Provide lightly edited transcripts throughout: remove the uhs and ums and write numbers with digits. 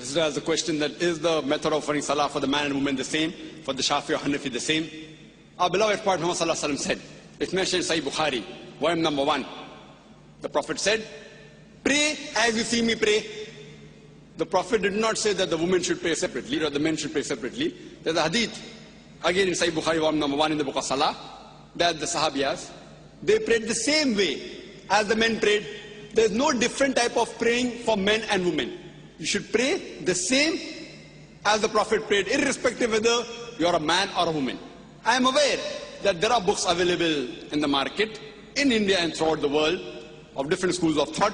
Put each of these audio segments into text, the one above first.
This is the question that is the method of offering salah for the man and woman the same, for the Shafi or Hanafi the same. Our beloved Prophet Muhammad said, it's mentioned in Sahih Bukhari, volume number 1. The Prophet said, pray as you see me pray. The Prophet did not say that the women should pray separately or the men should pray separately. There's a hadith, again in Sahih Bukhari, volume number 1 in the book of Salah, that the Sahabiyas, they prayed the same way as the men prayed. There's no different type of praying for men and women. You should pray the same as the Prophet prayed, irrespective whether you're a man or a woman. I am aware that there are books available in the market, in India and throughout the world, of different schools of thought,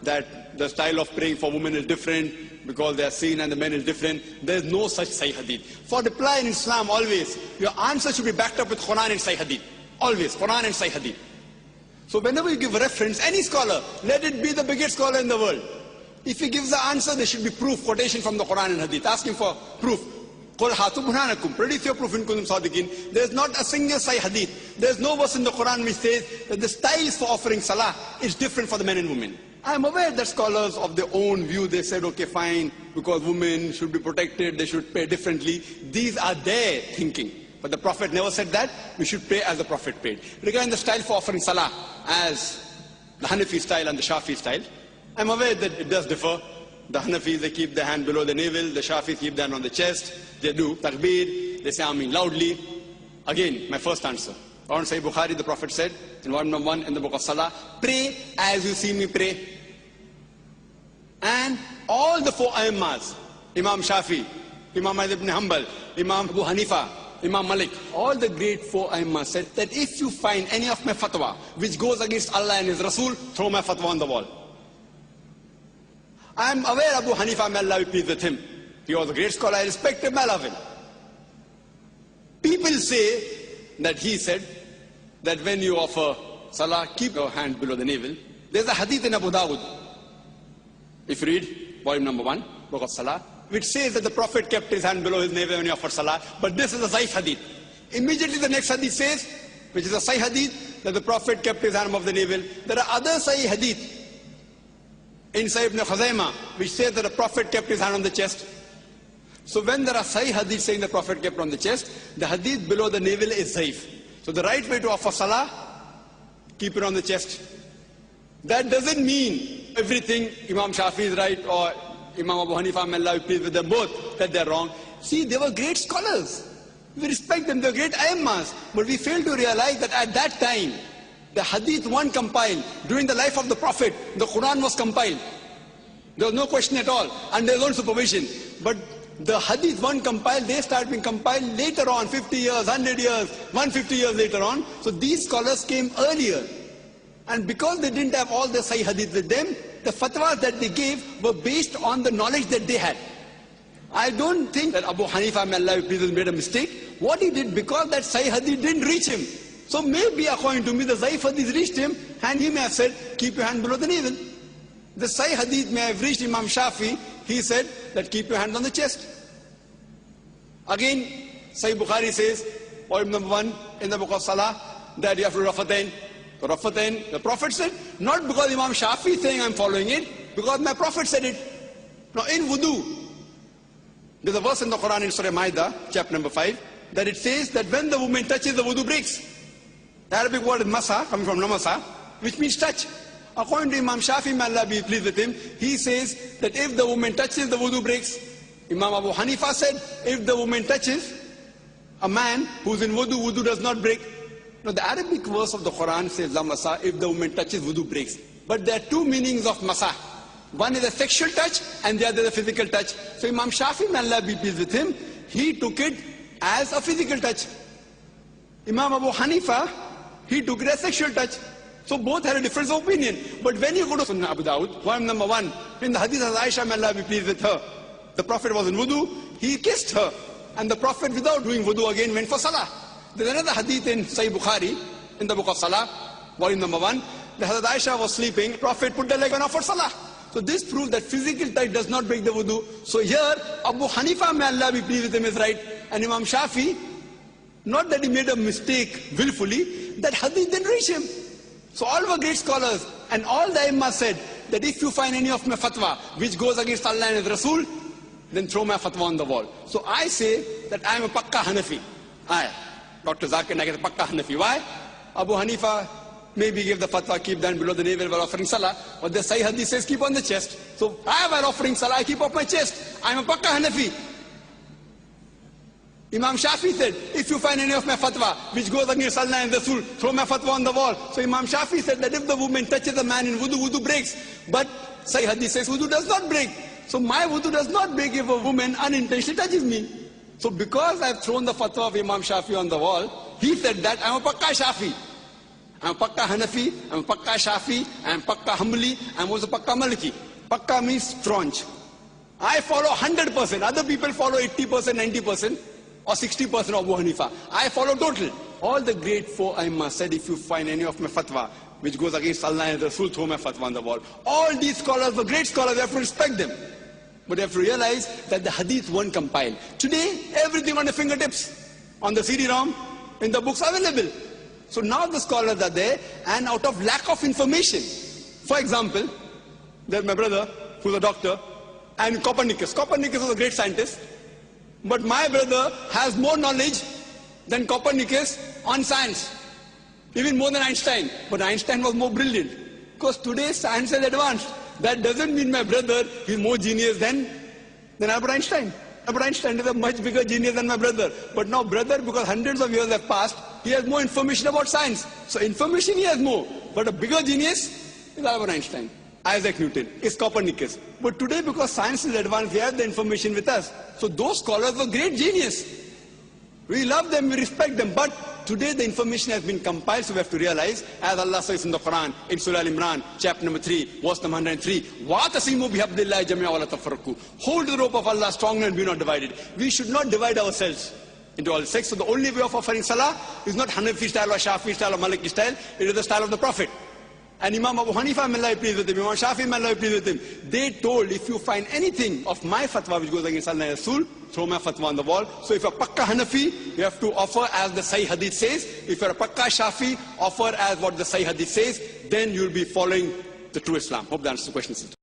that the style of praying for women is different because they are seen and the men is different. There is no such Sahih Hadith. For reply in Islam, always, your answer should be backed up with Quran and Sahih Hadith. Always, Quran and Sahih Hadith. So whenever you give reference, any scholar, let it be the biggest scholar in the world. If he gives the answer, there should be proof, quotation from the Quran and Hadith. Ask him for proof. قُلْ هَاتُوا بُرْهَانَكُمْ. Produce your proof in kuntum sadiqin. There is not a single Sahih Hadith. There is no verse in the Quran which says that the styles for offering salah is different for the men and women. I am aware that scholars of their own view, they said, okay, fine, because women should be protected, they should pray differently. These are their thinking. But the Prophet never said that. We should pray as the Prophet prayed. Regarding the style for offering salah, as the Hanafi style and the Shafi style, I'm aware that it does differ. The Hanafis, they keep their hand below the navel. The Shafis keep their hand on the chest. They do takbir. They say Ameen loudly. Again, my first answer. On Sahih Bukhari, the Prophet said, in volume number 1 in the book of Salah, pray as you see me pray. And all the 4 Aimmas, Imam Shafi, Imam Ahmad ibn Hanbal, Imam Abu Hanifa, Imam Malik, all the great 4 Aimmas said that if you find any of my fatwa which goes against Allah and His Rasul, throw my fatwa on the wall. I am aware Abu Hanifa, may Allah be pleased with him. He was a great scholar, I respect him, I love him. People say that he said that when you offer salah, keep your hand below the navel. There's a hadith in Abu Dawud, if you read volume number 1, book of Salah, which says that the Prophet kept his hand below his navel when he offered salah, but this is a Zaif hadith. Immediately the next hadith says, which is a Sahih hadith, that the Prophet kept his hand above the navel. There are other Sahih hadith in Sahih ibn Khuzaimah, which says that the Prophet kept his hand on the chest. So when there are Sahih hadith saying the Prophet kept on the chest, the hadith below the navel is Zaif. So the right way to offer salah, keep it on the chest. That doesn't mean everything Imam Shafi is right or Imam Abu Hanifa, may Allah be pleased with them both, that they're wrong. See, they were great scholars. We respect them, they're great Aimmas. But we fail to realize that at that time, the hadith one compiled during the life of the Prophet, the Quran was compiled. There was no question at all, under his own supervision. But the hadith one compiled, they started being compiled later on, 50 years, 100 years, 150 years later on. So these scholars came earlier. And because they didn't have all the Sahih hadith with them, the fatwas that they gave were based on the knowledge that they had. I don't think that Abu Hanifa, may Allah be pleased, made a mistake. What he did, because that Sahih hadith didn't reach him. So maybe according to me, the Zaif hadith reached him, and he may have said, keep your hand below the navel. The Sahih hadith may have reached Imam Shafi, he said that keep your hand on the chest. Again, Sahih Bukhari says, volume number 1 in the book of Salah, that you have to Rafatain. So Rafatain, the Prophet said, not because Imam Shafi is saying I'm following it, because my Prophet said it. Now in wudu, there's a verse in the Quran in Surah Ma'idah, chapter number 5, that it says that when the woman touches, the wudu breaks. The Arabic word is masa, coming from namasa, which means touch. According to Imam Shafi, may Allah be pleased with him, he says that if the woman touches, the wudu breaks. Imam Abu Hanifa said, if the woman touches a man who's in wudu, wudu does not break. Now the Arabic verse of the Quran says, la masa, if the woman touches, wudu breaks. But there are 2 meanings of masa. One is a sexual touch, and the other is a physical touch. So Imam Shafi, may Allah be pleased with him, he took it as a physical touch. Imam Abu Hanifa, he took it as sexual touch. So both had a difference of opinion. But when you go to Sunnah Abu Dawud, volume number 1, in the hadith of Aisha, may Allah be pleased with her, the Prophet was in wudu, he kissed her. And the Prophet, without doing wudu, again went for salah. There's another hadith in Sahih Bukhari, in the book of Salah, volume number 1. The Hazrat Aisha was sleeping, Prophet put the leg on her for salah. So this proves that physical touch does not break the wudu. So here, Abu Hanifa, may Allah be pleased with him, is right. And Imam Shafi, not that he made a mistake willfully, that hadith didn't reach him. So all were great scholars, and all the Imam said that if you find any of my fatwa which goes against Allah and His Rasul, then throw my fatwa on the wall. So I say that I am a Pakka Hanafi. Dr. Zakir Naik is a Pakka Hanafi. Why? Abu Hanifa maybe gave the fatwa, keep down below the navel while offering salah, but the Sahih Hadith says keep on the chest. So while offering salah, I keep off my chest. I am a Pakka Hanafi. Imam Shafi said, if you find any of my fatwa which goes against Allah and Rasul, throw my fatwa on the wall. So Imam Shafi said that if the woman touches a man in wudu, wudu breaks. But Sahih Hadith says wudu does not break. So my wudu does not break if a woman unintentionally touches me. So because I've thrown the fatwa of Imam Shafi on the wall, he said that I'm a Pakka Shafi. I'm a Pakka Hanafi, I'm a Pakka Shafi, I'm Pakka Hanbali, I'm also Pakka Maliki. Pakka means staunch. I follow 100%. Other people follow 80%, 90%. Or 60% of Abu Hanifa. I follow total. All the great four Aimma said, if you find any of my fatwa which goes against Allah and Rasul, throw my fatwa on the wall. All these scholars were great scholars, we have to respect them. But you have to realize that the hadith weren't compiled. Today, everything on the fingertips, on the CD-ROM, in the books available. So now the scholars are there, and out of lack of information. For example, there's my brother, who's a doctor, and Copernicus. Copernicus was a great scientist. But my brother has more knowledge than Copernicus on science, even more than Einstein. But Einstein was more brilliant, because today science is advanced. That doesn't mean my brother is more genius than Albert Einstein. Albert Einstein is a much bigger genius than my brother. But now brother, because hundreds of years have passed, he has more information about science. So information he has more. But a bigger genius is Albert Einstein. Isaac Newton is Copernicus. But today, because science is advanced, we have the information with us. So those scholars were great genius. We love them, we respect them. But today the information has been compiled, so we have to realize, as Allah says in the Quran, in Surah Al-Imran, chapter number 3, verse number 103, وَاتَصِمُوا بِحَبْلِ اللَّهِ جَمِيعًا وَلَا تَفَرَّقُوا. Hold the rope of Allah strongly and be not divided. We should not divide ourselves into all sects. So the only way of offering salah is not Hanafi style or Shafi style or Maliki style. It is the style of the Prophet. And Imam Abu Hanifa, may Allah be pleased with him, Imam Shafi, may Allah be pleased with him, they told, if you find anything of my fatwa which goes against Allah and Rasul, throw my fatwa on the wall. So if you're a Pakka Hanafi, you have to offer as the Sahih Hadith says. If you're a Pakka Shafi, offer as what the Sahih Hadith says. Then you'll be following the true Islam. Hope that answers the question.